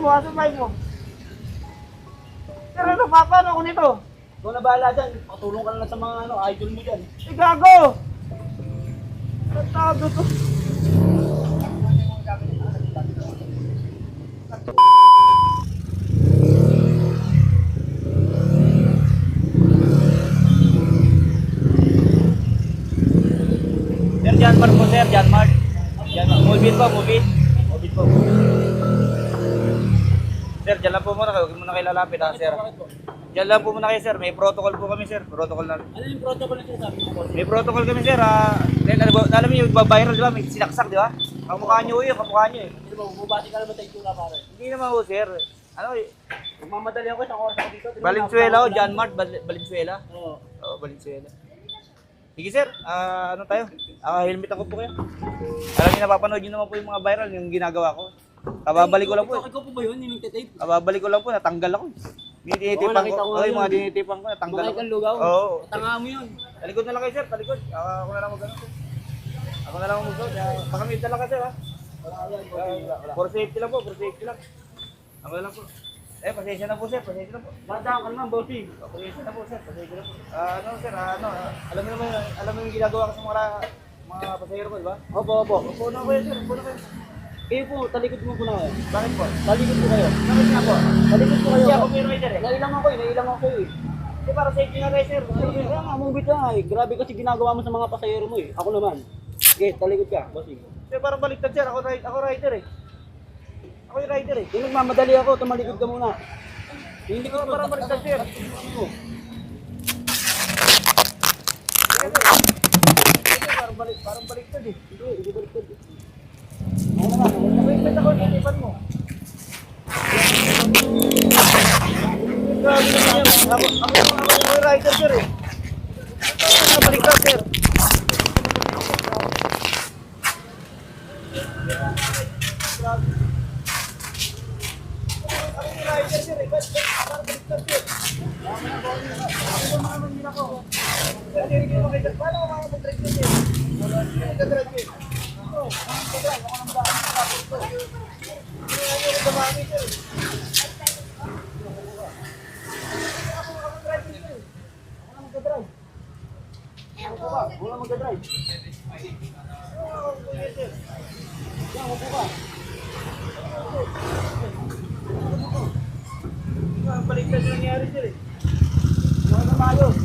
mo, asan bayad mo? Sir, ano, paano ako nito? Ikaw na bahala dyan. Patulong ka na lang sa mga idol mo dyan. Gago! Tratado to. Sir, John Mark po, sir. John Mark. Mubit po, mubit. Mubit po. Sir, dyan lang po muna. Huwag muna kayo lalapit, ha, sir. Dyan lang po muna kayo, sir. May protocol po kami, sir. Protocol na. Ano yung protocol na sinasabi mo? May protocol kami, sir. Alam niyo yung viral, di ba? May sinaksak, di ba? Kamukha niyo yun, kamukha niyo eh. Hindi ba, bumabati ka naman tayo tula pare. Hindi naman po, sir. Ano eh? Magmamadali ako isang oras ako dito. Valenzuela, oh. John Mart, Valenzuela. Oo. Oo, Valenzuela. Sige, sir. Ano tayo? Helmet ako po kayo. Alam niyo, napapanood niyo naman po yung mga viral, yung ginagawa ko. Kababalik ko lang po. Ikaw po ba yun? Yung tape? Kababalik ko lang po, natanggal ako. Dinitipan ko. Oo, yung mga dinitipan ko, natanggal Mga ako. ikang lugaw. Oo. Tanga mo yun. Talikod na lang kayo, sir. Talikod. Ako na lang mag-ano, sir. Ako na lang mag-ano. Baka may dala ka, sir, ha? For safety lang po, for safety lang. Ako na lang po. Pasensya na po, sir. Pasensya na po. Dadaan ka naman, bossing. Pasensya na po, sir. Pasensya na po. Ano, sir, alam mo naman, alam mo yung ginagawa ko sa mga pasahero ko, di ba? Opo, opo. Upo na kayo, sir. Upo na kayo. Kayo po, talikod mo po na kayo. Bakit po? Talikod po kayo. Bakit nga po? Talikod po kayo. Hindi ako may rider eh. Nailang ako eh, nailang ako eh. Hindi, para safety na kayo, sir. Kaya nga, mubit ka nga eh. Grabe kasi ginagawa mo sa mga pasahero mo eh. Ako naman. Okay, talikod ka, bossing. Sir, parang baliktad, sir. Ako rider eh. Ako yung rider eh. Kung nagmamadali ako, tumalikod ka muna. Hindi ko Parang baliktad, sir. Parang baliktad eh. Hindi baliktad. Ako naman, baliktad ako, nitipan mo. Grabe naman yan. Ako yung rider, sir eh. Ito, baliktad, sir. Grabe. Ako yung rider, sir eh. Parang baliktad, sir. Ako naman nila ko. Paano ko makapag-drive yun eh? Mag-drive yun. Ako, mag-drive. Ako nang daan sa kapit ko. Hindi na yung damami, sir. Ako mag-drive yun, sir. Ako na mag-drive. Ako ba? Ako na mag-drive. Oo, kuya, sir. Yan, ako ba? Baliktad yung nangyari, sir eh. Ano na maayos?